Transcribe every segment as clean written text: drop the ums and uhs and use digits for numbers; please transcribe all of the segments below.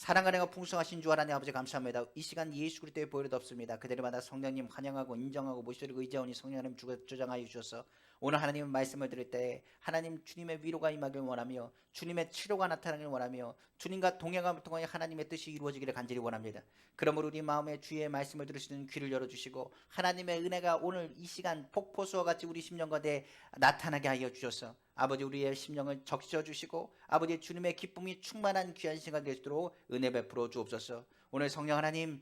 사랑과 은혜가 풍성하신 주 하나님 아버지 감사합니다. 이 시간 예수 그리스도의 보혈이 덮습니다. 그대로마다 성령님 환영하고 인정하고 모시도록 의지하오니 성령님 주장하여 주셔서 오늘 하나님 말씀을 들을 때 하나님 주님의 위로가 임하길 원하며 주님의 치료가 나타나길 원하며 주님과 동행함을 통하여 하나님의 뜻이 이루어지기를 간절히 원합니다. 그러므로 우리 마음에 주의 말씀을 들으시는 귀를 열어주시고 하나님의 은혜가 오늘 이 시간 폭포수와 같이 우리 심령 가운데 나타나게 하여 주셔서 아버지 우리의 심령을 적셔주시고 아버지 주님의 기쁨이 충만한 귀한 시간 되시도록 은혜 베풀어 주옵소서. 오늘 성령 하나님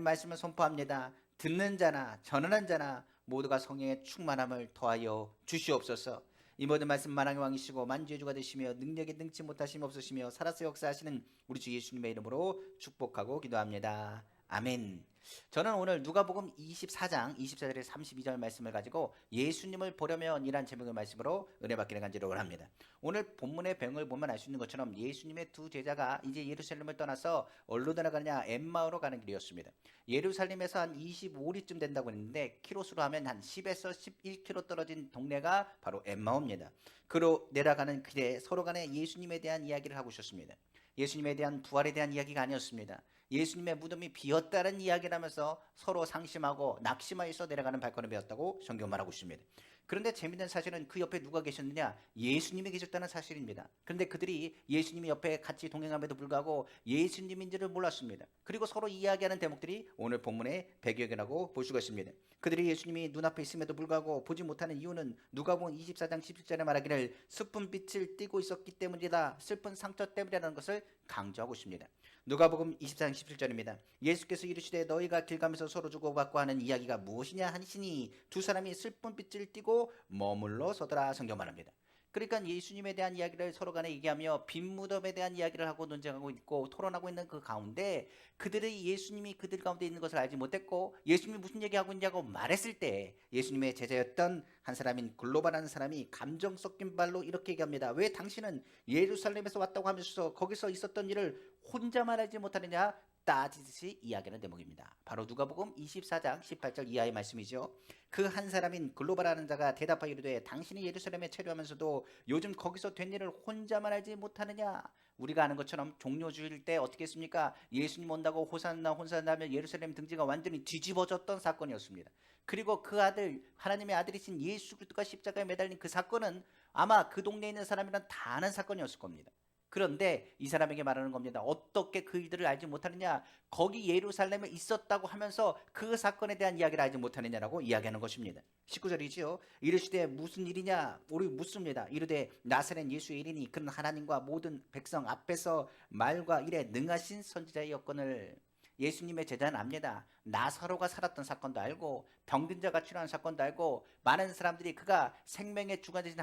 말씀을 선포합니다. 듣는 자나 전하는 자나 모두가 성령의 충만함을 더하여 주시옵소서. 이 모든 말씀 만왕의 왕이시고 만주의 주가 되시며 능력에 능치 못하심 없으시며 살아서 역사하시는 우리 주 예수님의 이름으로 축복하고 기도합니다. 아멘. 저는 오늘 누가복음 24장 24절에 32절 말씀을 가지고 예수님을 보려면 이란 제목의 말씀으로 은혜 받기를 간절히 원합니다. 오늘 본문의 배경을 보면 알 수 있는 것처럼 예수님의 두 제자가 이제 예루살렘을 떠나서 어디로 나가느냐 엠마오로 가는 길이었습니다. 예루살렘에서 한 25리쯤 된다고 했는데 키로수로 하면 한 10에서 11km 떨어진 동네가 바로 엠마오입니다. 그로 내려가는 길에 서로 간에 예수님에 대한 이야기를 하고 있었습니다. 예수님에 대한 부활에 대한 이야기가 아니었습니다. 예수님의 무덤이 비었다는 이야기를 하면서 서로 상심하고 낙심하여서 내려가는 발걸음이었다고 성경 말하고 있습니다. 그런데 재미있는 사실은 그 옆에 누가 계셨느냐? 예수님이 계셨다는 사실입니다. 그런데 그들이 예수님이 옆에 같이 동행함에도 불구하고 예수님인지를 몰랐습니다. 그리고 서로 이야기하는 대목들이 오늘 본문의 배경이라고 볼 수가 있습니다. 그들이 예수님이 눈앞에 있음에도 불구하고 보지 못하는 이유는 누가복음 24장 17절에 말하기를 슬픈 빛을 띠고 있었기 때문이다. 슬픈 상처 때문이라는 것을 강조하고 있습니다. 누가복음 24장 17절입니다. 예수께서 이르시되 너희가 길 가면서 서로 주고받고 하는 이야기가 무엇이냐 하시니 두 사람이 슬픈 빛을 띠고 머물러 서더라. 성경 말합니다. 그러니까 예수님에 대한 이야기를 서로 간에 얘기하며 빈 무덤에 대한 이야기를 하고 논쟁하고 있고 토론하고 있는 그 가운데 그들의 예수님이 그들 가운데 있는 것을 알지 못했고 예수님이 무슨 얘기하고 있냐고 말했을 때 예수님의 제자였던 한 사람인 글로바라는 사람이 감정 섞인 발로 이렇게 얘기합니다. 왜 당신은 예루살렘에서 왔다고 하면서 거기서 있었던 일을 혼자 말하지 못하느냐? 따지듯이 이야기하는 대목입니다. 바로 누가복음 24장 18절 이하의 말씀이죠. 그 한 사람인 글로바라는 자가 대답하여 이르되 당신이 예루살렘에 체류하면서도 요즘 거기서 된 일을 혼자만 알지 못하느냐? 우리가 아는 것처럼 종료주일 때 어떻게 했습니까? 예수님 온다고 호산나 혼산나 하면 예루살렘 등지가 완전히 뒤집어졌던 사건이었습니다. 그리고 그 아들 하나님의 아들이신 예수 그리스도가 십자가에 매달린 그 사건은 아마 그 동네에 있는 사람이란 다 아는 사건이었을 겁니다. 그런데 이 사람에게 말하는 겁니다. 어떻게 그 일들을 알지 못하느냐? 거기 예루살렘에 있었다고 하면서 그 사건에 대한 이야기를 알지 못하느냐라고 이야기하는 것입니다. 19절이지요. 이르시되 무슨 일이냐? 우리 묻습니다. 이르되 나사렛 예수의 일이니 그는 하나님과 모든 백성 앞에서 말과 일에 능하신 선지자의 여건을 예수님의 제자는 압니다. 나사로가 살았던 사건도 알고 병든 자가 치료한 사건도 알고 많은 사람들이 그가 생명의 주관 되신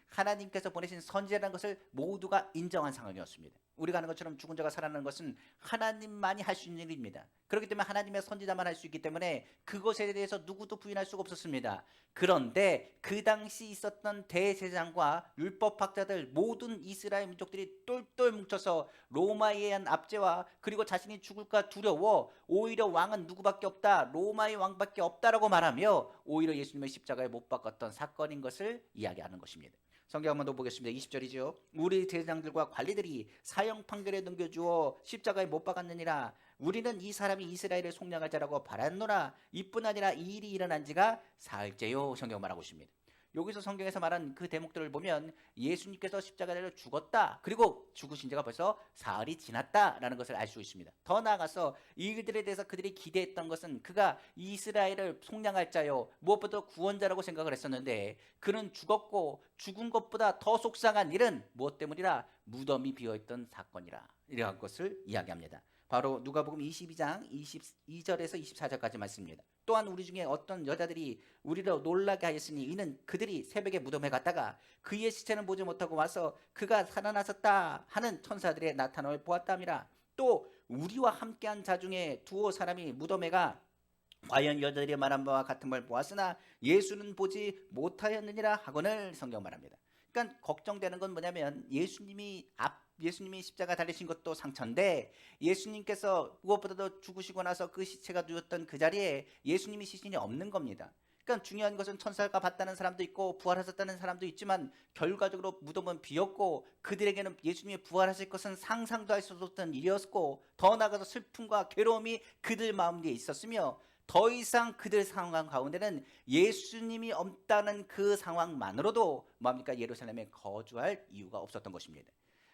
하나님께서 보내신 선지자라는 것을 모두가 인정한 상황이었습니다. 우리가 아는 것처럼 죽은 자가 살아나는 것은 하나님만이 할 수 있는 일입니다. 그렇기 때문에 하나님의 선지자만 할 수 있기 때문에 그것에 대해서 누구도 부인할 수가 없었습니다. 그런데 그 당시 있었던 대제사장과 율법학자들 모든 이스라엘 민족들이 똘똘 뭉쳐서 로마에 의한 압제와 그리고 자신이 죽을까 두려워 오히려 왕은 누구밖에 없다. 로마의 왕밖에 없다라고 말하며 오히려 예수님의 십자가에 못 박았던 사건인 것을 이야기하는 것입니다. 성경 한번 더 보겠습니다. 20절이죠. 우리 대장들과 관리들이 사형 판결에 넘겨주어 십자가에 못 박았느니라. 우리는 이 사람이 이스라엘을 속량할 자라고 바랐노라. 이뿐 아니라 이 일이 일어난 지가 사흘째요. 성경 말하고 있습니다. 여기서 성경에서 말한 그 대목들을 보면 예수님께서 십자가를 죽었다. 그리고 죽으신 지가 벌써 사흘이 지났다라는 것을 알 수 있습니다. 더 나아가서 이 일들에 대해서 그들이 기대했던 것은 그가 이스라엘을 속량할 자요. 무엇보다 구원자라고 생각을 했었는데 그는 죽었고 죽은 것보다 더 속상한 일은 무엇 때문이라? 무덤이 비어있던 사건이라. 이러한 것을 이야기합니다. 바로 누가복음 22장 22절에서 24절까지 말씀입니다. 또한 우리 중에 어떤 여자들이 우리를 놀라게 하였으니 이는 그들이 새벽에 무덤에 갔다가 그의 시체는 보지 못하고 와서 그가 살아나셨다 하는 천사들의 나타남을 보았다미라. 또 우리와 함께한 자 중에 두어 사람이 무덤에 가 과연 여자들이 말한 바와 같은 걸 보았으나 예수는 보지 못하였느니라 하거늘 성경 말합니다. 그러니까 걱정되는 건 뭐냐면 예수님이 십자가 달리신 것도 상처인데 예수님께서 무엇보다도 죽으시고 나서 그 시체가 누웠던 그 자리에 예수님이 시신이 없는 겁니다. 그러니까 중요한 것은 천사가 봤다는 사람도 있고 부활하셨다는 사람도 있지만 결과적으로 무덤은 비었고 그들에게는 예수님이 부활하실 것은 상상도 할 수 없었던 일이었고 더 나아가서 슬픔과 괴로움이 그들 마음에 있었으며 더 이상 그들 상황 가운데는 예수님이 없다는 그 상황만으로도 뭡니까? 예루살렘에 거주할 이유가 없었던 것입니다.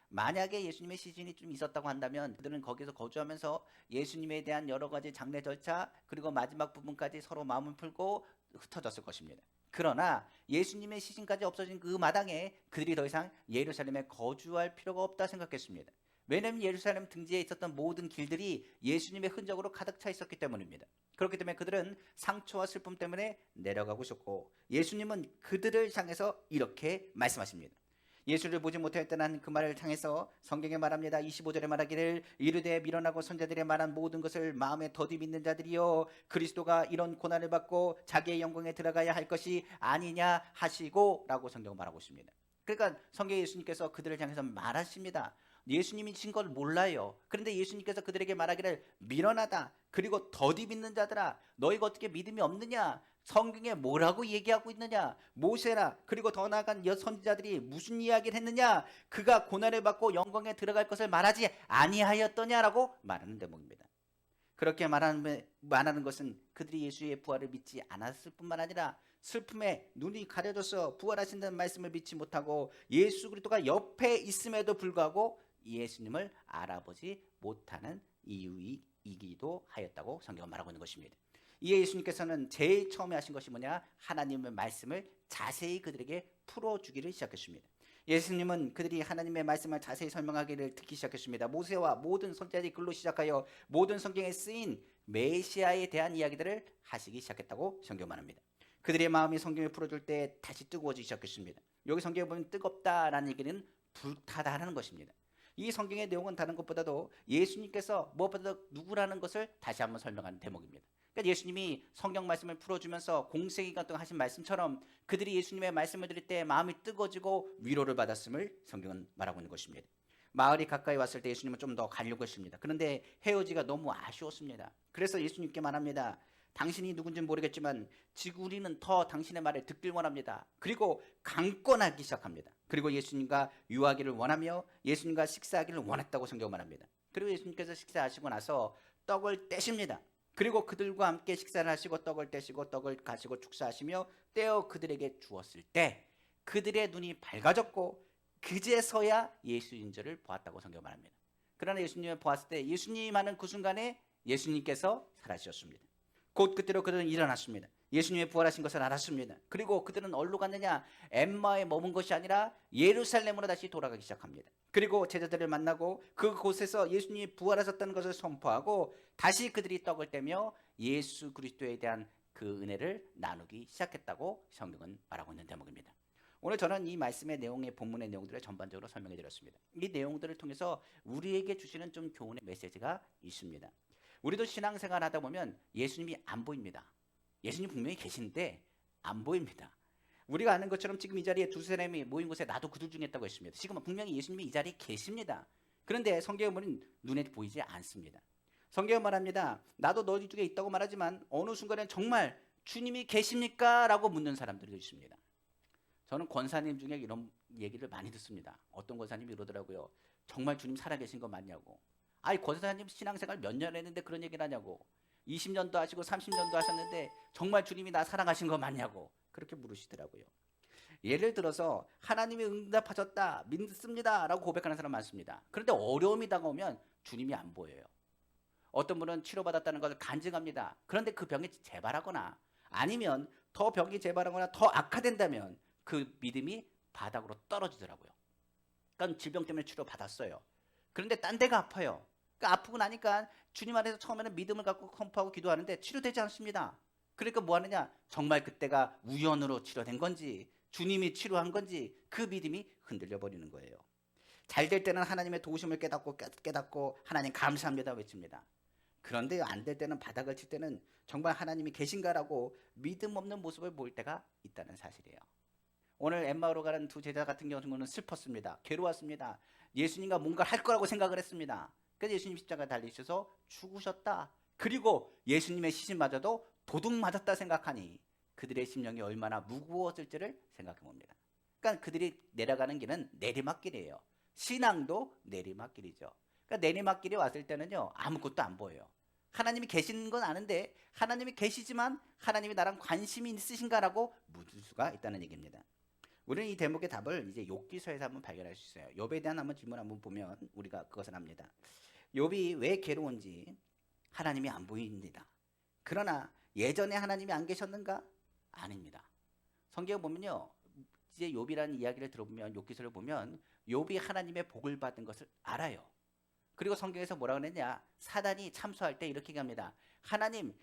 만약에 예수님의 시신이 좀 있었다고 한다면 그들은 거기서 거주하면서 예수님에 대한 여러 가지 장례 절차 그리고 마지막 부분까지 서로 마음을 풀고 흩어졌을 것입니다. 그러나 예수님의 시신까지 없어진 그 마당에 그들이 더 이상 예루살렘에 거주할 필요가 없다 생각했습니다. 왜냐하면 예루살렘 등지에 있었던 모든 길들이 예수님의 흔적으로 가득 차 있었기 때문입니다. 그렇기 때문에 그들은 상처와 슬픔 때문에 내려가고 싶고 예수님은 그들을 향해서 이렇게 말씀하십니다. 예수를 보지 못하였다는 그 말을 향해서 성경에 말합니다. 25절에 말하기를 이르되 미련하고 선자들의 말한 모든 것을 마음에 더디 믿는 자들이여 그리스도가 이런 고난을 받고 자기의 영광에 들어가야 할 것이 아니냐 하시고 라고 성경은 말하고 있습니다. 그러니까 성경 예수님께서 그들을 향해서 말하십니다. 예수님이신 걸 몰라요. 그런데 예수님께서 그들에게 말하기를 미련하다 그리고 더디 믿는 자들아 너희가 어떻게 믿음이 없느냐 성경에 뭐라고 얘기하고 있느냐 모세라 그리고 더 나아간 선지자들이 무슨 이야기를 했느냐 그가 고난을 받고 영광에 들어갈 것을 말하지 아니하였더냐라고 말하는 대목입니다. 그렇게 말하는 것은 그들이 예수의 부활을 믿지 않았을 뿐만 아니라 슬픔에 눈이 가려져서 부활하신다는 말씀을 믿지 못하고 예수 그리스도가 옆에 있음에도 불구하고 예수님을 알아보지 못하는 이유이기도 하였다고 성경은 말하고 있는 것입니다. 이에 예수님께서는 제일 처음에 하신 것이 뭐냐? 하나님의 말씀을 자세히 그들에게 풀어주기를 시작했습니다. 예수님은 그들이 하나님의 말씀을 자세히 설명하기를 듣기 시작했습니다. 모세와 모든 선지자들이 글로 시작하여 모든 성경에 쓰인 메시아에 대한 이야기들을 하시기 시작했다고 성경 말합니다. 그들의 마음이 성경을 풀어줄 때 다시 뜨거워지기 시작했습니다. 여기 성경에 보면 뜨겁다라는 얘기는 불타다라는 것입니다. 이 성경의 내용은 다른 것보다도 예수님께서 무엇보다도 누구라는 것을 다시 한번 설명하는 대목입니다. 그러니까 예수님이 성경 말씀을 풀어주면서 공생기간 동안 하신 말씀처럼 그들이 예수님의 말씀을 들을 때 마음이 뜨거워지고 위로를 받았음을 성경은 말하고 있는 것입니다. 마을이 가까이 왔을 때 예수님은 좀 더 가려고 했습니다. 그런데 헤어지기가 너무 아쉬웠습니다. 그래서 예수님께 말합니다. 당신이 누군지는 모르겠지만 우리는 더 당신의 말을 듣길 원합니다. 그리고 강권하기 시작합니다. 그리고 예수님과 유하기를 원하며 예수님과 식사하기를 원했다고 성경 말합니다. 그리고 예수님께서 식사하시고 나서 떡을 떼십니다. 그리고 그들과 함께 식사를 하시고 떡을 떼시고 떡을 가시고 축사하시며 떼어 그들에게 주었을 때 그들의 눈이 밝아졌고 그제서야 예수인 줄을 보았다고 성경 말합니다. 그러나 예수님을 보았을 때 예수님 하는 그 순간에 예수님께서 사라지셨습니다. 곧 그때로 그들은 일어났습니다. 예수님의 부활하신 것을 알았습니다. 그리고 그들은 어디로 갔느냐? 엠마에 머문 것이 아니라 예루살렘으로 다시 돌아가기 시작합니다. 그리고 제자들을 만나고 그곳에서 예수님이 부활하셨다는 것을 선포하고 다시 그들이 떡을 떼며 예수 그리스도에 대한 그 은혜를 나누기 시작했다고 성경은 말하고 있는 대목입니다. 오늘 저는 이 말씀의 내용의 본문의 내용들을 전반적으로 설명해 드렸습니다. 이 내용들을 통해서 우리에게 주시는 좀 교훈의 메시지가 있습니다. 우리도 신앙생활 하다 보면 예수님이 안 보입니다. 예수님 분명히 계신데 안 보입니다. 우리가 아는 것처럼 지금 이 자리에 두 사람이 모인 곳에 나도 그들 중에 있다고 했습니다. 지금 분명히 예수님이 이 자리에 계십니다. 그런데 성경에 보면 눈에 보이지 않습니다. 성경은 말합니다. 나도 너희 중에 있다고 말하지만 어느 순간엔 정말 주님이 계십니까? 라고 묻는 사람들도 있습니다. 저는 권사님 중에 이런 얘기를 많이 듣습니다. 어떤 권사님이 이러더라고요. 정말 주님 살아계신 거 맞냐고. 아니 권사님 신앙생활 몇 년 했는데 그런 얘기를 하냐고. 20년도 하시고 30년도 하셨는데 정말 주님이 나 사랑하신 거 맞냐고 그렇게 물으시더라고요. 예를 들어서 하나님이 응답하셨다 믿습니다 라고 고백하는 사람 많습니다. 그런데 어려움이 다가오면 주님이 안 보여요. 어떤 분은 치료받았다는 것을 간증합니다. 그런데 그 병이 재발하거나 아니면 더 병이 재발하거나 더 악화된다면 그 믿음이 바닥으로 떨어지더라고요. 그러니까 질병 때문에 치료받았어요. 그런데 딴 데가 아파요. 그러니까 아프고 나니까 주님 안에서 처음에는 믿음을 갖고 선포하고 기도하는데 치료되지 않습니다. 그러니까 뭐 하느냐? 정말 그때가 우연으로 치료된 건지 주님이 치료한 건지 그 믿음이 흔들려 버리는 거예요. 잘 될 때는 하나님의 도우심을 깨닫고 하나님 감사합니다 외칩니다. 그런데 안 될 때는 바닥을 칠 때는 정말 하나님이 계신가라고 믿음 없는 모습을 보일 때가 있다는 사실이에요. 오늘 엠마오로 가는 두 제자 같은 경우는 슬펐습니다. 괴로웠습니다. 예수님과 뭔가 할 거라고 생각을 했습니다. 그래서 예수님 십자가에 달리셔서 죽으셨다. 그리고 예수님의 시신마저도 도둑 맞았다 생각하니 그들의 심령이 얼마나 무거웠을지를 생각해 봅니다. 그러니까 그들이 내려가는 길은 내리막길이에요. 신앙도 내리막길이죠. 그러니까 내리막길이 왔을 때는요, 아무것도 안 보여요. 하나님이 계시는 건 아는데 하나님이 계시지만 하나님이 나랑 관심이 있으신가라고 묻을 수가 있다는 얘기입니다. 우리는 이 대목의 답을 이제 욥기서에서 한번 발견할 수 있어요. 욥에 대한 한번 질문 한번 보면 우리가 그것을 압니다. 욥이 왜 괴로운지 하나님이 안 보입니다. 그러나 예전에 하나님이 안 계셨는가? 아닙니다. 성경 보면요, 이제 욥이라는 이야기를 들어보면, 욥기서를 보면 욥이 하나님의 복을 받은 것을 알아요. 그리고 성경에서 뭐라 그랬냐? 사단이 참소할 때 이렇게 얘기합니다. 하나님이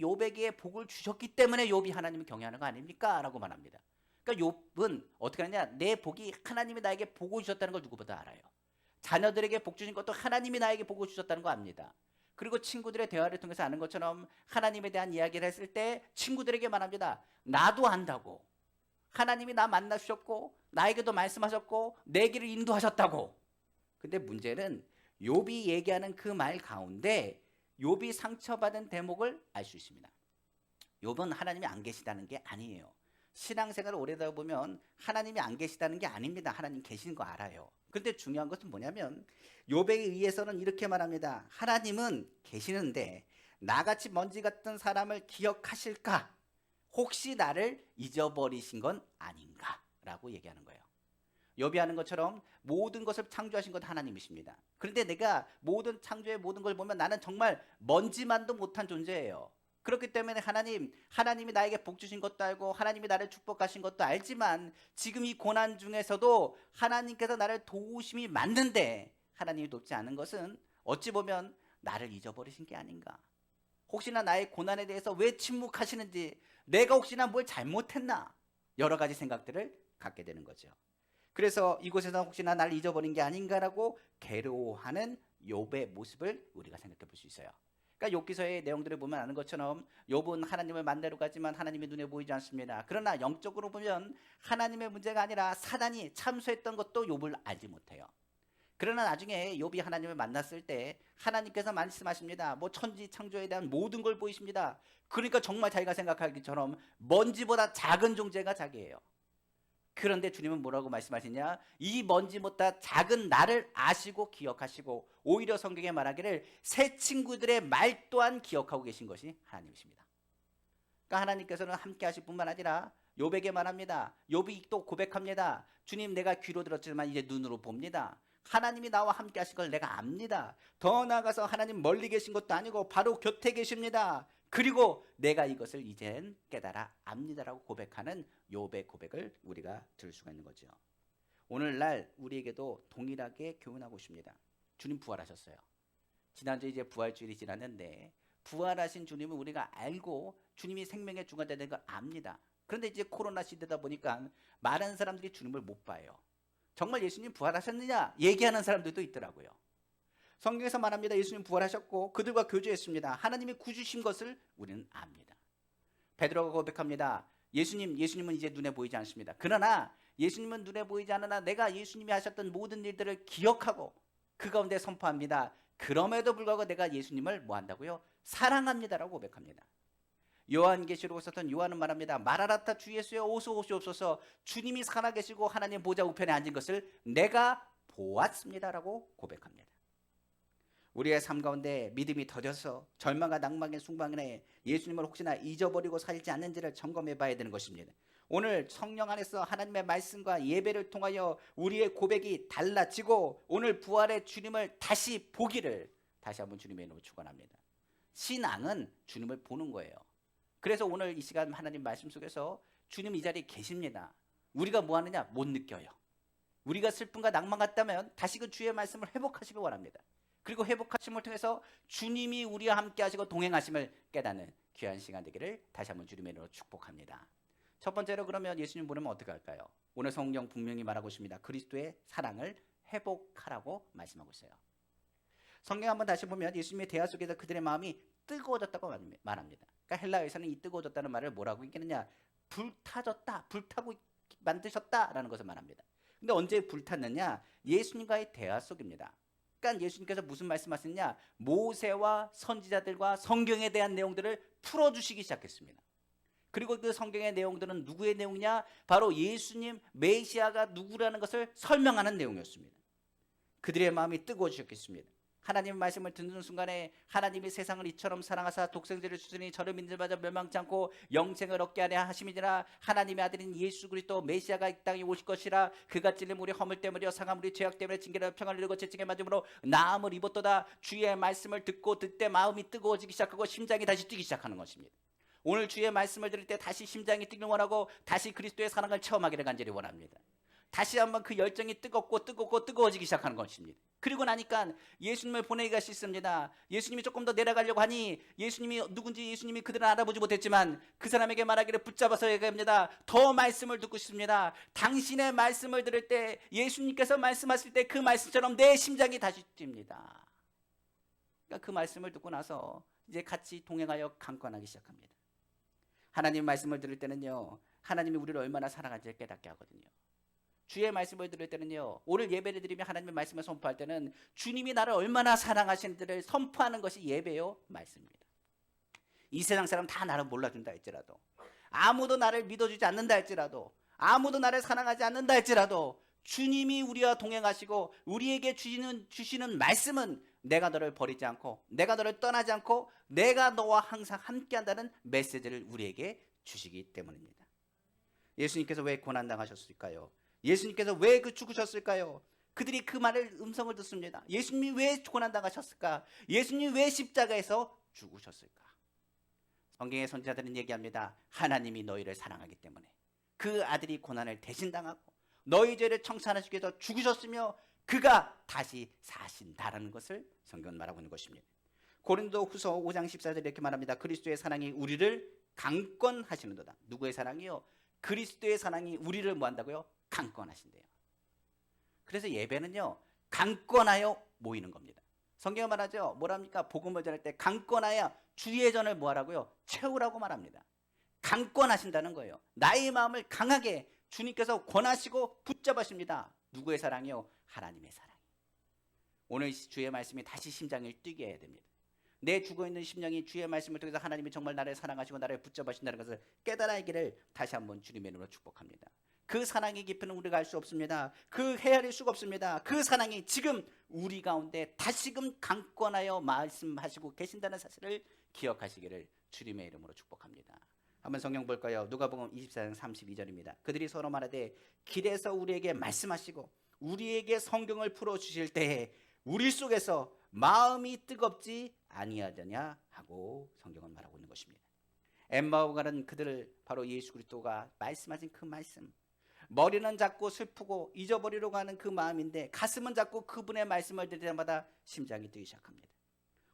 욥에게 복을 주셨기 때문에 욥이 하나님을 경외하는 거 아닙니까? 라고 말합니다. 그러니까 욥은 어떻게 하느냐? 내 복이 하나님이 나에게 복을 주셨다는 걸 누구보다 알아요. 자녀들에게 복 주신 것도 하나님이 나에게 복을 주셨다는 거 압니다. 그리고 친구들의 대화를 통해서 아는 것처럼 하나님에 대한 이야기를 했을 때 친구들에게 말합니다. 나도 안다고. 하나님이 나 만나주셨고 나에게도 말씀하셨고 내 길을 인도하셨다고. 근데 문제는 욥이 얘기하는 그 말 가운데 욥이 상처받은 대목을 알 수 있습니다. 욥은 하나님이 안 계시다는 게 아니에요. 신앙생활을 오래 하다 보면 하나님이 안 계시다는 게 아닙니다. 하나님 계시는 거 알아요. 그런데 중요한 것은 뭐냐면 욥에 의해서는 이렇게 말합니다. 하나님은 계시는데 나같이 먼지 같은 사람을 기억하실까? 혹시 나를 잊어버리신 건 아닌가? 라고 얘기하는 거예요. 욥이 하는 것처럼 모든 것을 창조하신 건 하나님이십니다. 그런데 내가 모든 창조의 모든 걸 보면 나는 정말 먼지만도 못한 존재예요. 그렇기 때문에 하나님이 나에게 복 주신 것도 알고 하나님이 나를 축복하신 것도 알지만 지금 이 고난 중에서도 하나님께서 나를 도우심이 맞는데 하나님이 돕지 않은 것은 어찌 보면 나를 잊어버리신 게 아닌가. 혹시나 나의 고난에 대해서 왜 침묵하시는지, 내가 혹시나 뭘 잘못했나, 여러 가지 생각들을 갖게 되는 거죠. 그래서 이곳에서 혹시나 나를 잊어버린 게 아닌가라고 괴로워하는 욥의 모습을 우리가 생각해 볼 수 있어요. 그러니까 욥기서의 내용들을 보면 아는 것처럼 욥은 하나님을 만나러 가지만 하나님이 눈에 보이지 않습니다. 그러나 영적으로 보면 하나님의 문제가 아니라 사단이 참소했던 것도 욥을 알지 못해요. 그러나 나중에 욥이 하나님을 만났을 때 하나님께서 말씀하십니다. 뭐 천지 창조에 대한 모든 걸 보이십니다. 그러니까 정말 자기가 생각하기처럼 먼지보다 작은 존재가 자기예요. 그런데 주님은 뭐라고 말씀하시냐? 이 먼지보다 작은 나를 아시고 기억하시고 오히려 성경에 말하기를 새 친구들의 말 또한 기억하고 계신 것이 하나님이십니다. 그러니까 하나님께서는 함께 하실 뿐만 아니라 욥에게 말합니다. 욥이 또 고백합니다. 주님, 내가 귀로 들었지만 이제 눈으로 봅니다. 하나님이 나와 함께 하신 걸 내가 압니다. 더 나아가서 하나님 멀리 계신 것도 아니고 바로 곁에 계십니다. 그리고 내가 이것을 이젠 깨달아 압니다라고 고백하는 욥의 고백을 우리가 들을 수가 있는 거죠. 오늘날 우리에게도 동일하게 교훈하고 싶습니다. 주님 부활하셨어요. 지난주 이제 부활주일이 지났는데 부활하신 주님을 우리가 알고 주님이 생명의 주가 되는 걸 압니다. 그런데 이제 코로나 시대다 보니까 많은 사람들이 주님을 못 봐요. 정말 예수님 부활하셨느냐 얘기하는 사람들도 있더라고요. 성경에서 말합니다. 예수님 부활하셨고 그들과 교제했습니다. 하나님이 구주신 것을 우리는 압니다. 베드로가 고백합니다. 예수님은 이제 눈에 보이지 않습니다. 그러나 예수님은 눈에 보이지 않으나 내가 예수님이 하셨던 모든 일들을 기억하고 그 가운데 선포합니다. 그럼에도 불구하고 내가 예수님을 뭐 한다고요? 사랑합니다라고 고백합니다. 요한계시록에 썼던 요한은 말합니다. 마라나타 주 예수여 오소 오시옵소서. 주님이 살아계시고 하나님 보좌 우편에 앉은 것을 내가 보았습니다라고 고백합니다. 우리의 삶 가운데 믿음이 더뎌서 절망과 낭망의 순간에 예수님을 혹시나 잊어버리고 살지 않는지를 점검해 봐야 되는 것입니다. 오늘 성령 안에서 하나님의 말씀과 예배를 통하여 우리의 고백이 달라지고 오늘 부활의 주님을 다시 보기를 다시 한번 주님의 이름으로 축원합니다. 신앙은 주님을 보는 거예요. 그래서 오늘 이 시간 하나님 말씀 속에서 주님 이 자리에 계십니다. 우리가 뭐 하느냐? 못 느껴요. 우리가 슬픔과 낭만 같다면 다시 그 주의 말씀을 회복하시길 원합니다. 그리고 회복하심을 통해서 주님이 우리와 함께 하시고 동행하심을 깨닫는 귀한 시간 되기를 다시 한번 주님의 이름으로 축복합니다. 첫 번째로 그러면 예수님 보내면 어떻게 할까요? 오늘 성경 분명히 말하고 있습니다. 그리스도의 사랑을 회복하라고 말씀하고 있어요. 성경 한번 다시 보면 예수님의 대화 속에서 그들의 마음이 뜨거워졌다고 말합니다. 그러니까 헬라어에서는 이 뜨거워졌다는 말을 뭐라고 얘기하느냐? 불타졌다, 불타고 만드셨다라는 것을 말합니다. 근데 언제 불탔느냐? 예수님과의 대화 속입니다. 그러니까 예수님께서 무슨 말씀하셨냐? 모세와 선지자들과 성경에 대한 내용들을 풀어주시기 시작했습니다. 그리고 그 성경의 내용들은 누구의 내용이냐? 바로 예수님 메시아가 누구라는 것을 설명하는 내용이었습니다. 그들의 마음이 뜨거워지셨겠습니다. 하나님의 말씀을 듣는 순간에 하나님이 세상을 이처럼 사랑하사 독생자를 주시니 저를 믿는 자마다 멸망치 않고 영생을 얻게 하려 하심이니라. 하나님의 아들인 예수 그리스도 메시아가 이 땅에 오실 것이라. 그가 찔림 우리 허물 때문에 상함 우리 죄악 때문에 징계를 평안을 이루고 채찍에 맞음으로 나음을 입었도다. 주의 말씀을 듣고 듣때 마음이 뜨거워지기 시작하고 심장이 다시 뛰기 시작하는 것입니다. 오늘 주의 말씀을 들을 때 다시 심장이 뛰길 원하고 다시 그리스도의 사랑을 체험하기를 간절히 원합니다. 다시 한번 그 열정이 뜨거워지기 시작하는 것입니다. 그리고 나니까 예수님을 보내기가 싫습니다. 예수님이 조금 더 내려가려고 하니 예수님이 누군지 예수님이 그들은 알아보지 못했지만 그 사람에게 말하기를 붙잡아서 얘기합니다. 더 말씀을 듣고 싶습니다. 당신의 말씀을 들을 때 예수님께서 말씀하실 때 그 말씀처럼 내 심장이 다시 뜁니다. 그러니까 그 말씀을 듣고 나서 이제 같이 동행하여 강권하기 시작합니다. 하나님 말씀을 들을 때는요, 하나님이 우리를 얼마나 사랑하는지를 깨닫게 하거든요. 주의 말씀을 들을 때는요, 오늘 예배를 드리며 하나님의 말씀을 선포할 때는 주님이 나를 얼마나 사랑하시는지를 선포하는 것이 예배요 말씀입니다. 이 세상 사람 다 나를 몰라준다 할지라도, 아무도 나를 믿어주지 않는다 할지라도, 아무도 나를 사랑하지 않는다 할지라도 주님이 우리와 동행하시고 우리에게 주시는 말씀은 내가 너를 버리지 않고 내가 너를 떠나지 않고 내가 너와 항상 함께한다는 메시지를 우리에게 주시기 때문입니다. 예수님께서 왜 고난당하셨을까요? 예수님께서 왜 죽으셨을까요? 그들이 그 말을 음성을 듣습니다. 예수님이 왜 고난당하셨을까? 예수님이 왜 십자가에서 죽으셨을까? 성경의 선지자들은 얘기합니다. 하나님이 너희를 사랑하기 때문에 그 아들이 고난을 대신 당하고 너희 죄를 청산하시기 위해서 죽으셨으며 그가 다시 사신다라는 것을 성경은 말하고 있는 것입니다. 고린도후서 5장 14절에 이렇게 말합니다. 그리스도의 사랑이 우리를 강권하시는도다. 누구의 사랑이요? 그리스도의 사랑이 우리를 뭐한다고요? 강권하신대요. 그래서 예배는요, 강권하여 모이는 겁니다. 성경에 말하죠. 뭐랍니까? 복음을 전할 때 강권하여 주의 전을 뭐하라고요? 채우라고 말합니다. 강권하신다는 거예요. 나의 마음을 강하게 주님께서 권하시고 붙잡으십니다. 누구의 사랑이요? 하나님의 사랑. 오늘 주의 말씀이 다시 심장을 뛰게 해야 됩니다. 내 죽어있는 심령이 주의 말씀을 통해서 하나님이 정말 나를 사랑하시고 나를 붙잡으신다는 것을 깨달아야기를 다시 한번 주님의 이름으로 축복합니다. 그 사랑의 깊이는 우리가 알 수 없습니다. 그 헤아릴 수가 없습니다. 그 사랑이 지금 우리 가운데 다시금 강권하여 말씀하시고 계신다는 사실을 기억하시기를 주님의 이름으로 축복합니다. 한번 성경 볼까요? 누가복음 24장 32절입니다. 그들이 서로 말하되 길에서 우리에게 말씀하시고 우리에게 성경을 풀어주실 때에 우리 속에서 마음이 뜨겁지 아니하더냐 하고 성경은 말하고 있는 것입니다. 엠마오 가는 그들을 바로 예수 그리스도가 말씀하신 그 말씀, 머리는 자꾸 슬프고 잊어버리려고 하는 그 마음인데 가슴은 자꾸 그분의 말씀을 들을 때마다 심장이 뛰기 시작합니다.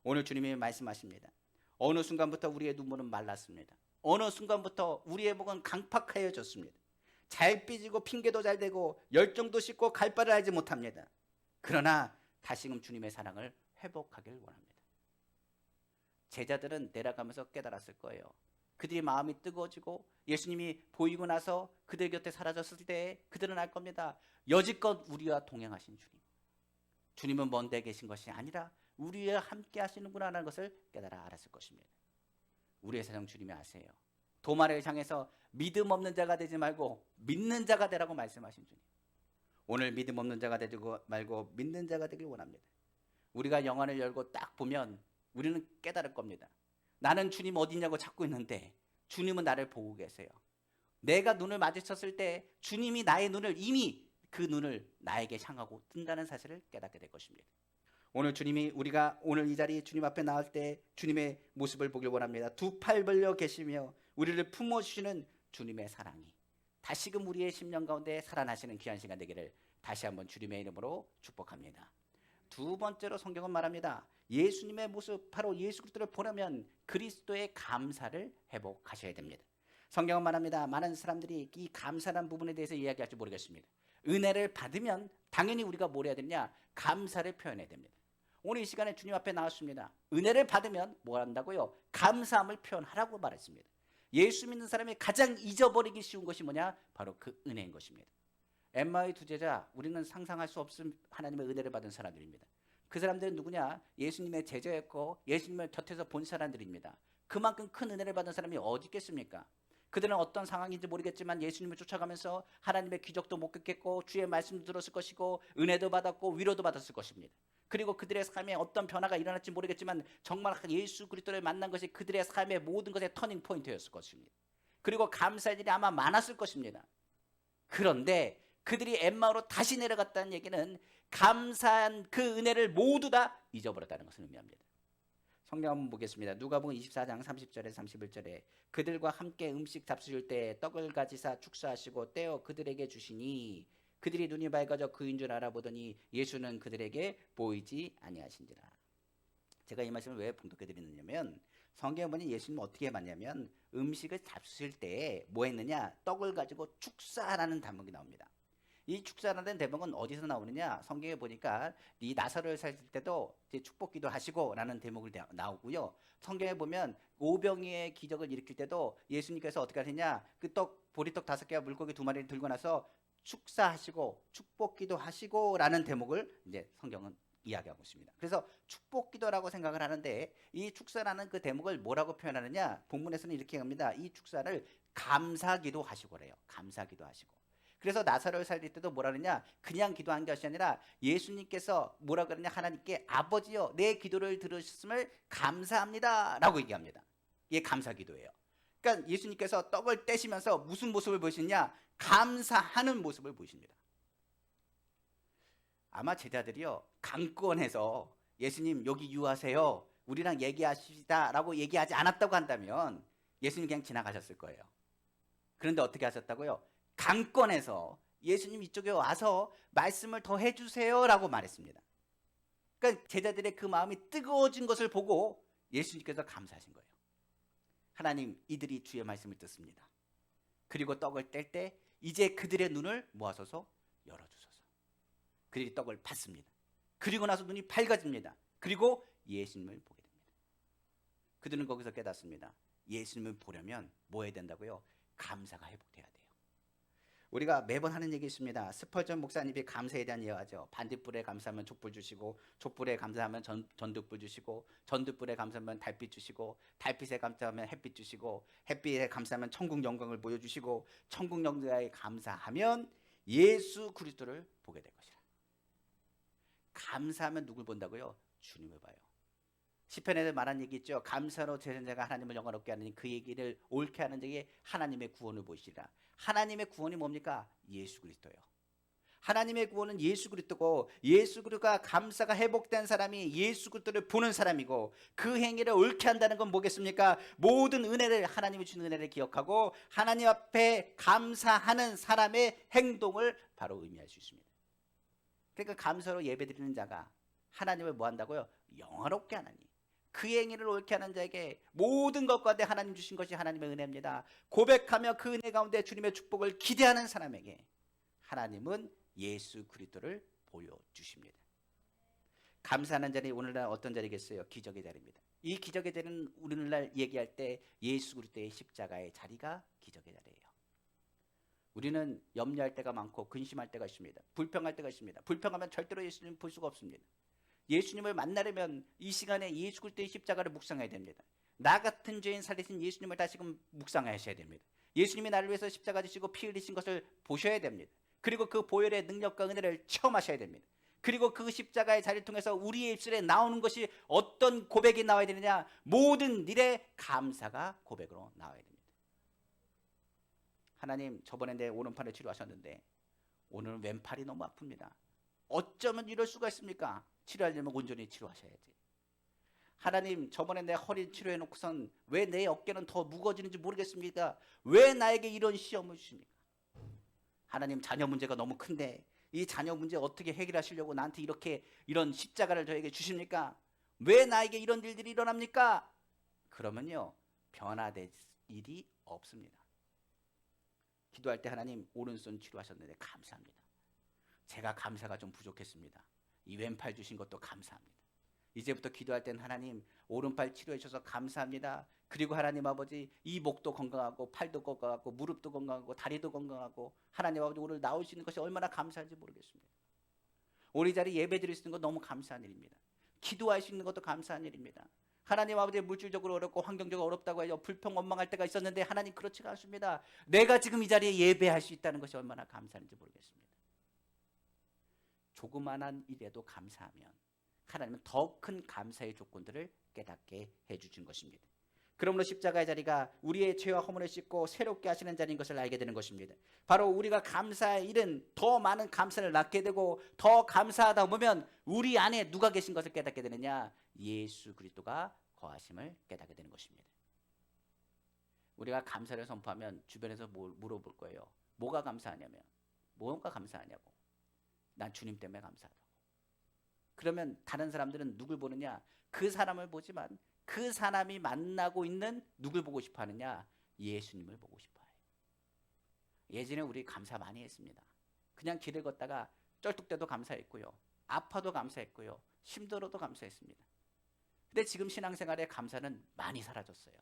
오늘 주님이 말씀하십니다. 어느 순간부터 우리의 눈물은 말랐습니다. 어느 순간부터 우리의 목은 강팍하여졌습니다. 잘 삐지고 핑계도 잘 대고 열정도 씻고 갈 바를 알지 못합니다. 그러나 다시금 주님의 사랑을 회복하길 원합니다. 제자들은 내려가면서 깨달았을 거예요. 그들이 마음이 뜨거워지고 예수님이 보이고 나서 그들 곁에 사라졌을 때 그들은 알 겁니다. 여지껏 우리와 동행하신 주님, 주님은 먼 데 계신 것이 아니라 우리와 함께 하시는구나 하는 것을 깨달아 알았을 것입니다. 우리의 사랑 주님이 아세요. 도마를 향해서 믿음 없는 자가 되지 말고 믿는 자가 되라고 말씀하신 주님, 오늘 믿음 없는 자가 되지 말고 믿는 자가 되길 원합니다. 우리가 영안을 열고 딱 보면 우리는 깨달을 겁니다. 나는 주님 어디 있냐고 찾고 있는데 주님은 나를 보고 계세요. 내가 눈을 마주쳤을 때 주님이 나의 눈을 이미 그 눈을 나에게 향하고 뜬다는 사실을 깨닫게 될 것입니다. 오늘 주님이 우리가 오늘 이 자리 주님 앞에 나올 때 주님의 모습을 보길 원합니다. 두 팔 벌려 계시며 우리를 품어주시는 주님의 사랑이 다시금 우리의 심령 가운데 살아나시는 귀한 시간 되기를 다시 한번 주님의 이름으로 축복합니다. 두 번째로 성경은 말합니다. 예수님의 모습, 바로 예수 그리스도를 보려면 그리스도의 감사를 회복하셔야 됩니다. 성경은 말합니다. 많은 사람들이 이 감사라는 부분에 대해서 이야기할지 모르겠습니다. 은혜를 받으면 당연히 우리가 뭘 해야 되냐? 감사를 표현해야 됩니다. 오늘 이 시간에 주님 앞에 나왔습니다. 은혜를 받으면 뭘 한다고요? 감사함을 표현하라고 말했습니다. 예수 믿는 사람이 가장 잊어버리기 쉬운 것이 뭐냐? 바로 그 은혜인 것입니다. 엠마의 두 제자, 우리는 상상할 수 없은 하나님의 은혜를 받은 사람들입니다. 그 사람들은 누구냐? 예수님의 제자였고 예수님을 곁에서 본 사람들입니다. 그만큼 큰 은혜를 받은 사람이 어디 있겠습니까? 그들은 어떤 상황인지 모르겠지만 예수님을 쫓아가면서 하나님의 기적도 목격했고 주의 말씀도 들었을 것이고 은혜도 받았고 위로도 받았을 것입니다. 그리고 그들의 삶에 어떤 변화가 일어날지 모르겠지만 정말 예수 그리스도를 만난 것이 그들의 삶의 모든 것의 터닝 포인트였을 것입니다. 그리고 감사할 일이 아마 많았을 것입니다. 그런데 그들이 엠마오로 다시 내려갔다는 얘기는 감사한 그 은혜를 모두 다 잊어버렸다는 것을 의미합니다. 성경 한번 보겠습니다. 누가복음 24장 30절에 31절에 그들과 함께 음식 잡수실 때 떡을 가지사 축사하시고 떼어 그들에게 주시니 그들이 눈이 밝아져 그인 줄 알아보더니 예수는 그들에게 보이지 아니하신지라. 제가 이 말씀을 왜 봉독해 드리느냐면 성경에 보니 예수님은 어떻게 봤냐면 음식을 잡수실 때 뭐 했느냐, 떡을 가지고 축사라는 단목이 나옵니다. 이 축사라는 대목은 어디서 나오느냐, 성경에 보니까 이 나사로를 살릴 때도 이제 축복기도 하시고 라는 대목을 나오고요. 성경에 보면 오병이의 기적을 일으킬 때도 예수님께서 어떻게 하시냐, 그 떡 보리떡 5개와 물고기 2마리를 들고 나서 축사하시고 축복기도 하시고 라는 대목을 이제 성경은 이야기하고 있습니다. 그래서 축복기도라고 생각을 하는데 이 축사라는 그 대목을 뭐라고 표현하느냐, 본문에서는 이렇게 합니다. 이 축사를 감사기도 하시고래요. 감사기도 하시고. 그래서 나사로를 살릴 때도 뭐라 그러냐, 그냥 기도한 것이 아니라 예수님께서 뭐라 그러냐, 하나님께 아버지여 내 기도를 들으셨음을 감사합니다 라고 얘기합니다. 이게 감사기도예요. 그러니까 예수님께서 떡을 떼시면서 무슨 모습을 보시냐, 감사하는 모습을 보십니다. 아마 제자들이요, 강권해서 예수님 여기 유하세요, 우리랑 얘기하시다 라고 얘기하지 않았다고 한다면 예수님 그냥 지나가셨을 거예요. 그런데 어떻게 하셨다고요? 강권해서 예수님 이쪽에 와서 말씀을 더 해주세요 라고 말했습니다. 그러니까 제자들의 그 마음이 뜨거워진 것을 보고 예수님께서 감사하신 거예요. 하나님, 이들이 주의 말씀을 듣습니다. 그리고 떡을 뗄 때 이제 그들의 눈을 모아서서 열어주소서. 그들이 떡을 받습니다. 그리고 나서 눈이 밝아집니다. 그리고 예수님을 보게 됩니다. 그들은 거기서 깨닫습니다. 예수님을 보려면 뭐 해야 된다고요? 감사가 회복돼야 돼요. 우리가 매번 하는 얘기 있습니다. 스펄전 목사님이 감사에 대한 이야기하죠. 반딧불에 감사하면 촛불 주시고, 촛불에 감사하면 전등불 주시고, 전등불에 감사하면 달빛 주시고, 달빛에 감사하면 햇빛 주시고, 햇빛에 감사하면 천국 영광을 보여주시고, 천국 영광에 감사하면 예수 그리스도를 보게 될 것이라. 감사하면 누굴 본다고요? 주님을 봐요. 시편에 말한 얘기 있죠. 감사로 제자가 하나님을 영화롭게 하느니 그 얘기를 옳게 하는 자에게 하나님의 구원을 보시리라. 하나님의 구원이 뭡니까? 예수 그리스도예요. 하나님의 구원은 예수 그리스도고, 예수 그리스도가 감사가 회복된 사람이 예수 그리스도를 보는 사람이고, 그 행위를 옳게 한다는 건 뭐겠습니까? 모든 은혜를, 하나님이 주는 은혜를 기억하고 하나님 앞에 감사하는 사람의 행동을 바로 의미할 수 있습니다. 그러니까 감사로 예배드리는 자가 하나님을 뭐 한다고요? 영화롭게 하나니, 그 행위를 옳게 하는 자에게 모든 것 가운데 하나님 주신 것이 하나님의 은혜입니다. 고백하며 그 은혜 가운데 주님의 축복을 기대하는 사람에게 하나님은 예수 그리스도를 보여주십니다. 감사하는 자리, 오늘날 어떤 자리겠어요? 기적의 자리입니다. 이 기적의 자리는 오늘날 얘기할 때 예수 그리스도의 십자가의 자리가 기적의 자리예요. 우리는 염려할 때가 많고 근심할 때가 있습니다. 불평할 때가 있습니다. 불평하면 절대로 예수님 볼 수가 없습니다. 예수님을 만나려면 이 시간에 예수 그리스도의 십자가를 묵상해야 됩니다. 나 같은 죄인 살리신 예수님을 다시금 묵상하셔야 됩니다. 예수님이 나를 위해서 십자가 지시고 피 흘리신 것을 보셔야 됩니다. 그리고 그 보혈의 능력과 은혜를 체험하셔야 됩니다. 그리고 그 십자가의 자리를 통해서 우리의 입술에 나오는 것이 어떤 고백이 나와야 되느냐, 모든 일에 감사가 고백으로 나와야 됩니다. 하나님, 저번에 내 오른팔을 치료하셨는데 오늘은 왼팔이 너무 아픕니다. 어쩌면 이럴 수가 있습니까? 치료하려면 온전히 치료하셔야지. 하나님, 저번에 내 허리 치료해놓고선 왜 내 어깨는 더 무거워지는지 모르겠습니다. 왜 나에게 이런 시험을 주십니까? 하나님, 자녀 문제가 너무 큰데 이 자녀 문제 어떻게 해결하시려고 나한테 이런 십자가를 저에게 주십니까? 왜 나에게 이런 일들이 일어납니까? 그러면요, 변화될 일이 없습니다. 기도할 때 하나님, 오른손 치료하셨는데 감사합니다. 제가 감사가 좀 부족했습니다. 이 왼팔 주신 것도 감사합니다. 이제부터 기도할 때는 하나님, 오른팔 치료해 주셔서 감사합니다. 그리고 하나님 아버지, 이 목도 건강하고 팔도 건강하고 무릎도 건강하고 다리도 건강하고, 하나님 아버지, 오늘 나올 수 있는 것이 얼마나 감사한지 모르겠습니다. 우리 자리 예배 드릴 수 있는 것 너무 감사한 일입니다. 기도할 수 있는 것도 감사한 일입니다. 하나님 아버지 물질적으로 어렵고 환경적으로 어렵다고 해서 불평원망할 때가 있었는데 하나님 그렇지가 않습니다. 내가 지금 이 자리에 예배할 수 있다는 것이 얼마나 감사한지 모르겠습니다. 조그만한 일에도 감사하면 하나님은 더 큰 감사의 조건들을 깨닫게 해주신 것입니다. 그러므로 십자가의 자리가 우리의 죄와 허물을 씻고 새롭게 하시는 자리인 것을 알게 되는 것입니다. 바로 우리가 감사의 일은 더 많은 감사를 낳게 되고 더 감사하다 보면 우리 안에 누가 계신 것을 깨닫게 되느냐? 예수 그리스도가 거하심을 깨닫게 되는 것입니다. 우리가 감사를 선포하면 주변에서 물어볼 거예요. 뭐가 감사하냐면, 뭐가 감사하냐고. 난 주님 때문에 감사하다고. 그러면 다른 사람들은 누굴 보느냐? 그 사람을 보지만 그 사람이 만나고 있는 누굴 보고 싶어 하느냐? 예수님을 보고 싶어 해요. 예전에 우리 감사 많이 했습니다. 그냥 길을 걷다가 쩔뚝대도 감사했고요. 아파도 감사했고요. 힘들어도 감사했습니다. 근데 지금 신앙생활의 감사는 많이 사라졌어요.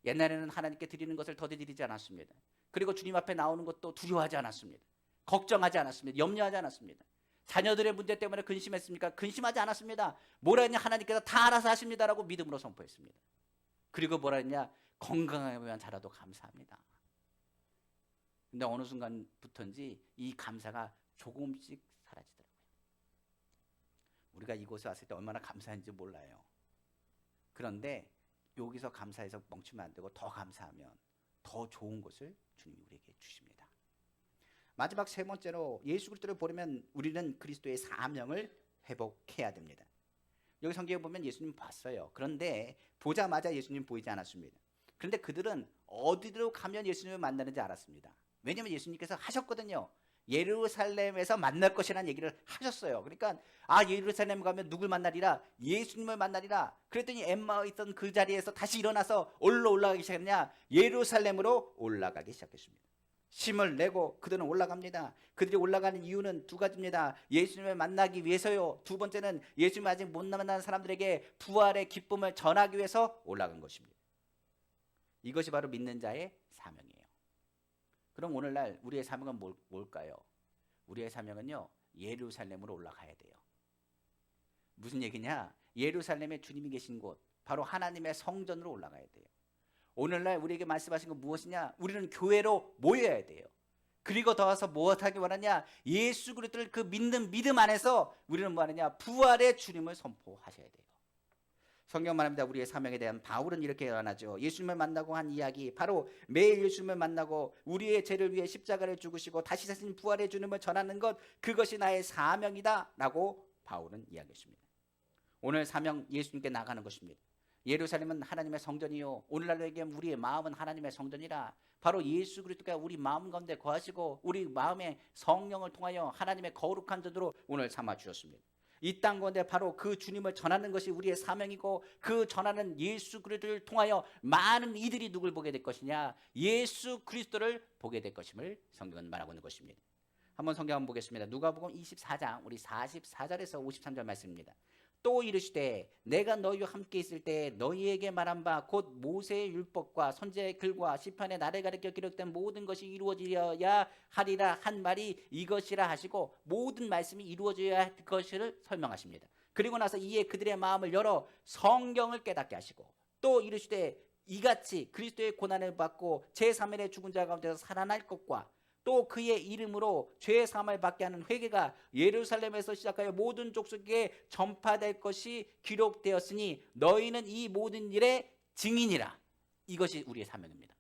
옛날에는 하나님께 드리는 것을 더디 드리지 않았습니다. 그리고 주님 앞에 나오는 것도 두려워하지 않았습니다. 걱정하지 않았습니다. 염려하지 않았습니다. 자녀들의 문제 때문에 근심했습니까? 근심하지 않았습니다. 뭐라 했냐? 하나님께서 다 알아서 하십니다라고 믿음으로 선포했습니다. 그리고 뭐라 했냐? 건강하게만 자라도 감사합니다. 근데 어느 순간부터인지 이 감사가 조금씩 사라지더라고요. 우리가 이곳에 왔을 때 얼마나 감사한지 몰라요. 그런데 여기서 감사해서 멈추면 안 되고 더 감사하면 더 좋은 것을 주님이 우리에게 주십니다. 마지막 세 번째로 예수 그리스도를 보려면 우리는 그리스도의 사명을 회복해야 됩니다. 여기 성경에 보면 예수님 봤어요. 그런데 보자마자 예수님 보이지 않았습니다. 그런데 그들은 어디로 가면 예수님을 만나는지 알았습니다. 왜냐하면 예수님께서 하셨거든요. 예루살렘에서 만날 것이라는 얘기를 하셨어요. 그러니까 예루살렘 가면 누굴 만나리라? 예수님을 만나리라. 그랬더니 엠마에 있던 그 자리에서 다시 일어나서 올라가기 시작했냐? 예루살렘으로 올라가기 시작했습니다. 힘을 내고 그들은 올라갑니다. 그들이 올라가는 이유는 두 가지입니다. 예수님을 만나기 위해서요. 두 번째는 예수님을 아직 못 만난 사람들에게 부활의 기쁨을 전하기 위해서 올라간 것입니다. 이것이 바로 믿는 자의 사명이에요. 그럼 오늘날 우리의 사명은 뭘까요? 우리의 사명은요, 예루살렘으로 올라가야 돼요. 무슨 얘기냐? 예루살렘에 주님이 계신 곳, 바로 하나님의 성전으로 올라가야 돼요. 오늘날 우리에게 말씀하신 건 무엇이냐? 우리는 교회로 모여야 돼요. 그리고 더 와서 무엇하기 원하냐? 예수 그리스도를 그 믿는 믿음 안에서 우리는 뭐하느냐? 부활의 주님을 선포하셔야 돼요. 성경 말합니다. 우리의 사명에 대한 바울은 이렇게 말하죠. 예수님을 만나고 한 이야기, 바로 매일 예수님을 만나고 우리의 죄를 위해 십자가를 죽으시고 다시 사신 부활의 주님을 전하는 것, 그것이 나의 사명이다 라고 바울은 이야기했습니다. 오늘 사명, 예수님께 나가는 것입니다. 예루살렘은 하나님의 성전이요, 오늘날에게 우리의 마음은 하나님의 성전이라. 바로 예수 그리스도가 우리 마음 가운데 거하시고 우리 마음에 성령을 통하여 하나님의 거룩한 전으로 오늘 삼아 주셨습니다. 이 땅 가운데 바로 그 주님을 전하는 것이 우리의 사명이고, 그 전하는 예수 그리스도를 통하여 많은 이들이 누굴 보게 될 것이냐? 예수 그리스도를 보게 될 것임을 성경은 말하고 있는 것입니다. 한번 성경 한번 보겠습니다. 누가복음 24장 우리 44절에서 53절 말씀입니다. 또 이르시되 내가 너희와 함께 있을 때 너희에게 말한 바 곧 모세의 율법과 선지자의 글과 시편의 나를 가리켜 기록된 모든 것이 이루어져야 하리라 한 말이 이것이라 하시고, 모든 말씀이 이루어져야 할 것을 설명하십니다. 그리고 나서 이에 그들의 마음을 열어 성경을 깨닫게 하시고, 또 이르시되 이같이 그리스도의 고난을 받고 제3일에 죽은 자 가운데서 살아날 것과 또 그의 이름으로 죄 사함을 받게 하는 회개가 예루살렘에서 시작하여 모든 족속에게 전파될 것이 기록되었으니 너희는 이 모든 일의 증인이라. 이것이 우리의 사명입니다.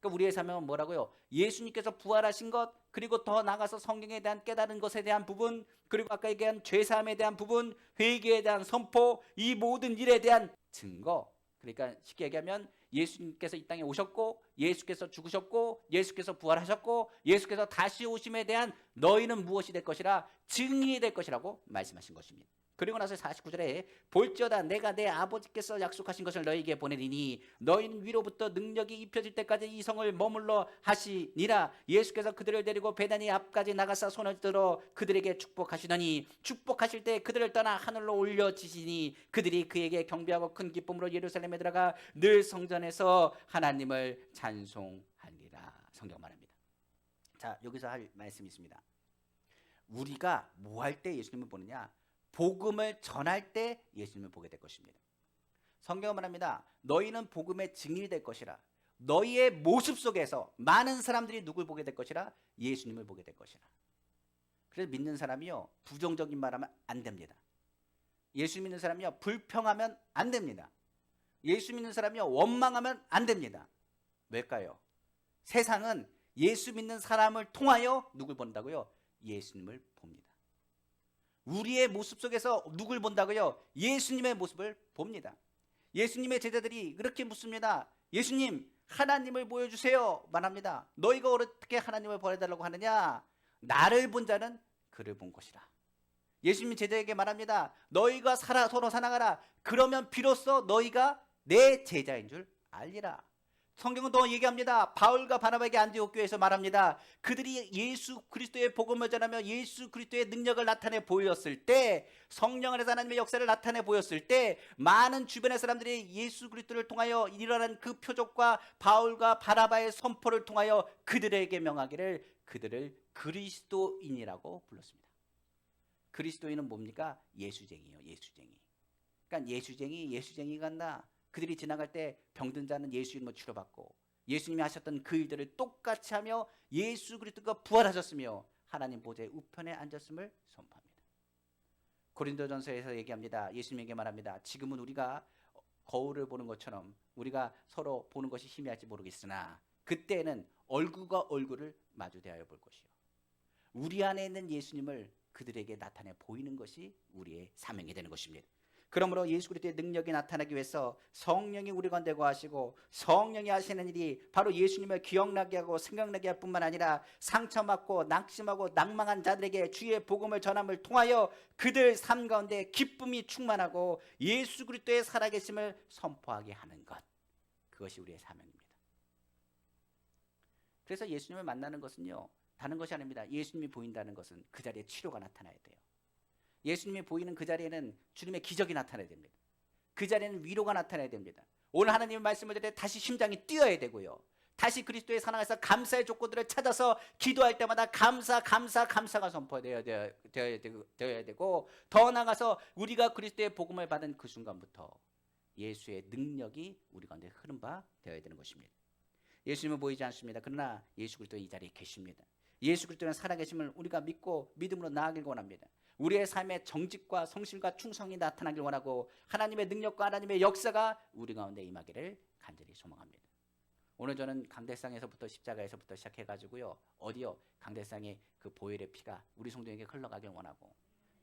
그러니까 우리의 사명은 뭐라고요? 예수님께서 부활하신 것, 그리고 더 나아가서 성경에 대한 깨달은 것에 대한 부분, 그리고 아까 얘기한 죄 사함에 대한 부분, 회개에 대한 선포, 이 모든 일에 대한 증거. 그러니까 쉽게 얘기하면 예수님께서 이 땅에 오셨고, 예수께서 죽으셨고, 예수께서 부활하셨고, 예수께서 다시 오심에 대한 너희는 무엇이 될 것이라? 증인이 될 것이라고 말씀하신 것입니다. 그리고 나서 49절에 볼지어다 내가 내 아버지께서 약속하신 것을 너희에게 보내리니 너희는 위로부터 능력이 입혀질 때까지 이 성을 머물러 하시니라. 예수께서 그들을 데리고 베다니 앞까지 나가사 손을 들어 그들에게 축복하시더니 축복하실 때 그들을 떠나 하늘로 올려지시니 그들이 그에게 경배하고 큰 기쁨으로 예루살렘에 들어가 늘 성전에서 하나님을 찬송하리라. 성경 말합니다. 자, 여기서 할 말씀이 있습니다. 우리가 뭐 할 때 예수님을 보느냐? 복음을 전할 때 예수님을 보게 될 것입니다. 성경은 말합니다. 너희는 복음의 증인이 될 것이라. 너희의 모습 속에서 많은 사람들이 누굴 보게 될 것이라? 예수님을 보게 될 것이라. 그래서 믿는 사람이요, 부정적인 말하면 안 됩니다. 예수 믿는 사람이요, 불평하면 안 됩니다. 예수 믿는 사람이요, 원망하면 안 됩니다. 왜일까요? 세상은 예수 믿는 사람을 통하여 누굴 본다고요? 예수님을 봅니다. 우리의 모습 속에서 누굴 본다고요? 예수님의 모습을 봅니다. 예수님의 제자들이 그렇게 묻습니다. 예수님, 하나님을 보여주세요 말합니다. 너희가 어떻게 하나님을 보여달라고 하느냐? 나를 본 자는 그를 본 것이라. 예수님 제자에게 말합니다. 너희가 서로 사랑하라. 그러면 비로소 너희가 내 제자인 줄 알리라. 성경은 또 얘기합니다. 바울과 바나바에게 안디옥 교회에서 말합니다. 그들이 예수 그리스도의 복음을 전하며 예수 그리스도의 능력을 나타내 보였을 때, 성령 안에서 하나님의 역사를 나타내 보였을 때, 많은 주변의 사람들이 예수 그리스도를 통하여 일어난 그 표적과 바울과 바나바의 선포를 통하여 그들에게 명하기를 그들을 그리스도인이라고 불렀습니다. 그리스도인은 뭡니까? 예수쟁이요, 예수쟁이. 그러니까 예수쟁이 같나? 그들이 지나갈 때 병든 자는 예수 이름으로 치료받고, 예수님이 하셨던 그 일들을 똑같이 하며 예수 그리스도가 부활하셨으며 하나님 보좌의 우편에 앉았음을 선포합니다. 고린도전서에서 얘기합니다. 예수님에게 말합니다. 지금은 우리가 거울을 보는 것처럼 우리가 서로 보는 것이 희미할지 모르겠으나 그때는 얼굴과 얼굴을 마주 대하여 볼 것이요, 우리 안에 있는 예수님을 그들에게 나타내 보이는 것이 우리의 사명이 되는 것입니다. 그러므로 예수 그리스도의 능력이 나타나기 위해서 성령이 우리 가운데 거하시고, 성령이 하시는 일이 바로 예수님을 기억나게 하고 생각나게 할 뿐만 아니라 상처받고 낙심하고 낭망한 자들에게 주의 복음을 전함을 통하여 그들 삶 가운데 기쁨이 충만하고 예수 그리스도의 살아계심을 선포하게 하는 것, 그것이 우리의 사명입니다. 그래서 예수님을 만나는 것은요, 다른 것이 아닙니다. 예수님이 보인다는 것은 그 자리에 치료가 나타나야 돼요. 예수님이 보이는 그 자리에는 주님의 기적이 나타나야 됩니다. 그 자리에는 위로가 나타나야 됩니다. 오늘 하나님의 말씀을 들을 때 다시 심장이 뛰어야 되고요, 다시 그리스도의 사랑에서 감사의 조건들을 찾아서 기도할 때마다 감사가 선포되어야 되고, 더 나아가서 우리가 그리스도의 복음을 받은 그 순간부터 예수의 능력이 우리 가운데 흐름 바 되어야 되는 것입니다. 예수님은 보이지 않습니다. 그러나 예수 그리스도 이 자리에 계십니다. 예수 그리스도는 살아계심을 우리가 믿고 믿음으로 나아가길 원합니다. 우리의 삶의 정직과 성실과 충성이 나타나길 원하고, 하나님의 능력과 하나님의 역사가 우리 가운데 임하기를 간절히 소망합니다. 오늘 저는 강대상에서부터 십자가에서부터 시작해가지고요, 어디요? 강대상의 그 보혈의 피가 우리 성도에게 흘러가길 원하고,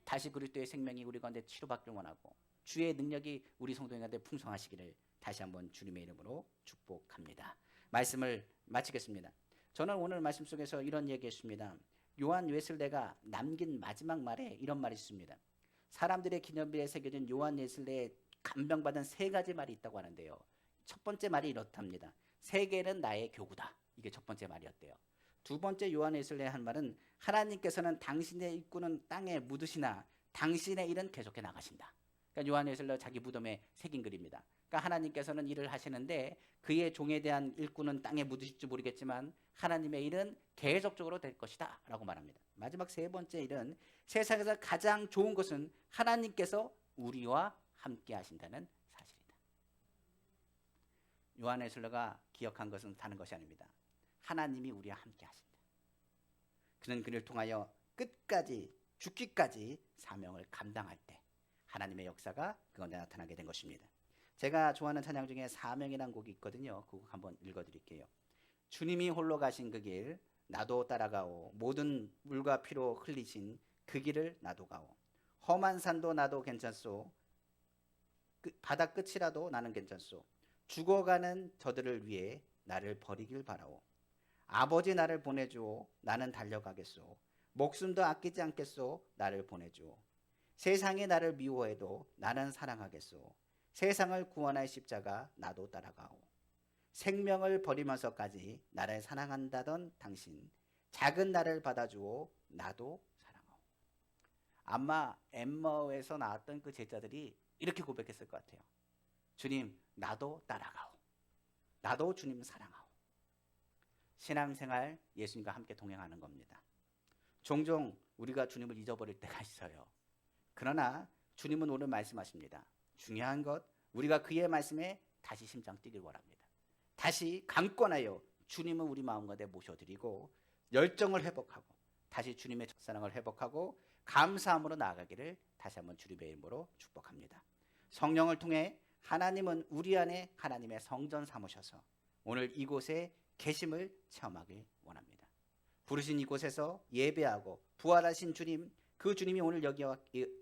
다시 그리스도의 생명이 우리 가운데 치료받길 원하고, 주의 능력이 우리 성도에게 풍성하시기를 다시 한번 주님의 이름으로 축복합니다. 말씀을 마치겠습니다. 저는 오늘 말씀 속에서 이런 얘기했습니다. 요한 웨슬레가 남긴 마지막 말에 이런 말이 있습니다. 사람들의 기념비에 새겨진 요한 웨슬레의 감명받은 세 가지 말이 있다고 하는데요, 첫 번째 말이 이렇답니다. 세계는 나의 교구다. 이게 첫 번째 말이었대요. 두 번째 요한 웨슬레의 한 말은 하나님께서는 당신의 일꾼은 땅에 묻으시나 당신의 일은 계속해 나가신다. 그러니까 요한 웨슬레가 자기 무덤에 새긴 글입니다. 그러니까 하나님께서는 일을 하시는데 그의 종에 대한 일꾼은 땅에 묻으실지 모르겠지만 하나님의 일은 계속적으로 될 것이다 라고 말합니다. 마지막 세 번째 일은 세상에서 가장 좋은 것은 하나님께서 우리와 함께 하신다는 사실이다. 요한 웨슬레가 기억한 것은 다른 것이 아닙니다. 하나님이 우리와 함께 하신다. 그는 그를 통하여 끝까지 죽기까지 사명을 감당할 때 하나님의 역사가 그건데 나타나게 된 것입니다. 제가 좋아하는 찬양 중에 사명이라는 곡이 있거든요. 그 곡 한번 읽어드릴게요. 주님이 홀로 가신 그 길 나도 따라가오. 모든 물과 피로 흘리신 그 길을 나도 가오. 험한 산도 나도 괜찮소. 바다 끝이라도 나는 괜찮소. 죽어가는 저들을 위해 나를 버리길 바라오. 아버지 나를 보내주오. 나는 달려가겠소. 목숨도 아끼지 않겠소. 나를 보내주오. 세상이 나를 미워해도 나는 사랑하겠소. 세상을 구원할 십자가 나도 따라가오. 생명을 버리면서까지 나를 사랑한다던 당신, 작은 나를 받아주오. 나도 사랑하오. 아마 엠마오에서 나왔던 그 제자들이 이렇게 고백했을 것 같아요. 주님, 나도 따라가오. 나도 주님 사랑하오. 신앙생활, 예수님과 함께 동행하는 겁니다. 종종 우리가 주님을 잊어버릴 때가 있어요. 그러나 주님은 오늘 말씀하십니다. 중요한 것, 우리가 그의 말씀에 다시 심장 뛰길 원합니다. 다시 강권하여 주님을 우리 마음 가운데 모셔드리고 열정을 회복하고 다시 주님의 첫사랑을 회복하고 감사함으로 나아가기를 다시 한번 주님의 이름으로 축복합니다. 성령을 통해 하나님은 우리 안에 하나님의 성전 삼으셔서 오늘 이곳에 계심을 체험하길 원합니다. 부르신 이곳에서 예배하고 부활하신 주님, 그 주님이 오늘 여기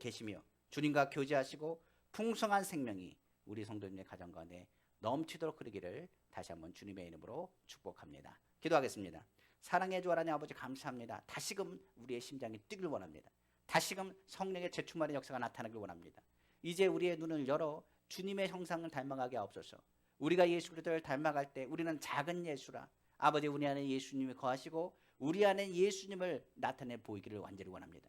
계시며 주님과 교제하시고 풍성한 생명이 우리 성도님의 가정 가운데 넘치도록 흐르기를 다시 한번 주님의 이름으로 축복합니다. 기도하겠습니다. 사랑의 주 하나님 아버지 감사합니다. 다시금 우리의 심장이 뛰길 원합니다. 다시금 성령의 재충만의 역사가 나타나길 원합니다. 이제 우리의 눈을 열어 주님의 형상을 닮아가게 하옵소서. 우리가 예수 그리스도를 닮아갈 때 우리는 작은 예수라 아버지 우리 안에 예수님이 거하시고 우리 안에 예수님을 나타내 보이기를 완전히 원합니다.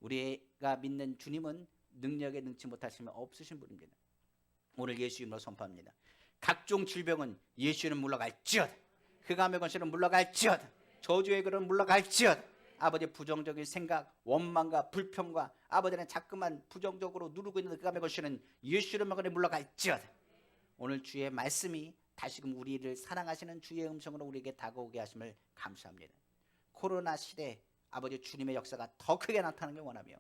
우리가 믿는 주님은 능력에 능치 못하시면 없으신 분입니다. 오늘 예수 이름으로 선포합니다. 각종 질병은 예수는 물러갈지어다. 흑암의 권세는 물러갈지어다. 저주의 글은 물러갈지어다. 아버지 부정적인 생각, 원망과 불평과 아버지는 자꾸만 부정적으로 누르고 있는 흑암의 권세는 예수 이름으로 물러갈지어다. 오늘 주의 말씀이 다시금 우리를 사랑하시는 주의 음성으로 우리에게 다가오게 하심을 감사합니다. 코로나 시대 아버지 주님의 역사가 더 크게 나타나길 원하며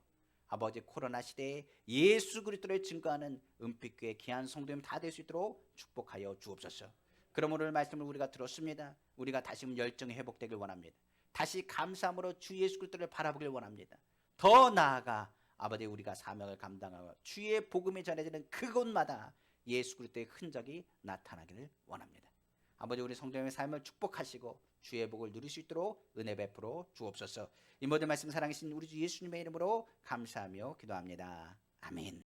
아버지 코로나 시대에 예수 그리스도를 증거하는 은빛교회 귀한 성도님 다 될 수 있도록 축복하여 주옵소서. 그럼 오늘 말씀을 우리가 들었습니다. 우리가 다시금 열정이 회복되길 원합니다. 다시 감사함으로 주 예수 그리스도를 바라보길 원합니다. 더 나아가 아버지 우리가 사명을 감당하고 주의 복음이 전해지는 그곳마다 예수 그리스도의 흔적이 나타나기를 원합니다. 아버지 우리 성도님의 삶을 축복하시고 주의 복을 누릴 수 있도록 은혜 베풀어 주옵소서. 이 모든 말씀 사랑하신 우리 주 예수님의 이름으로 감사하며 기도합니다. 아멘.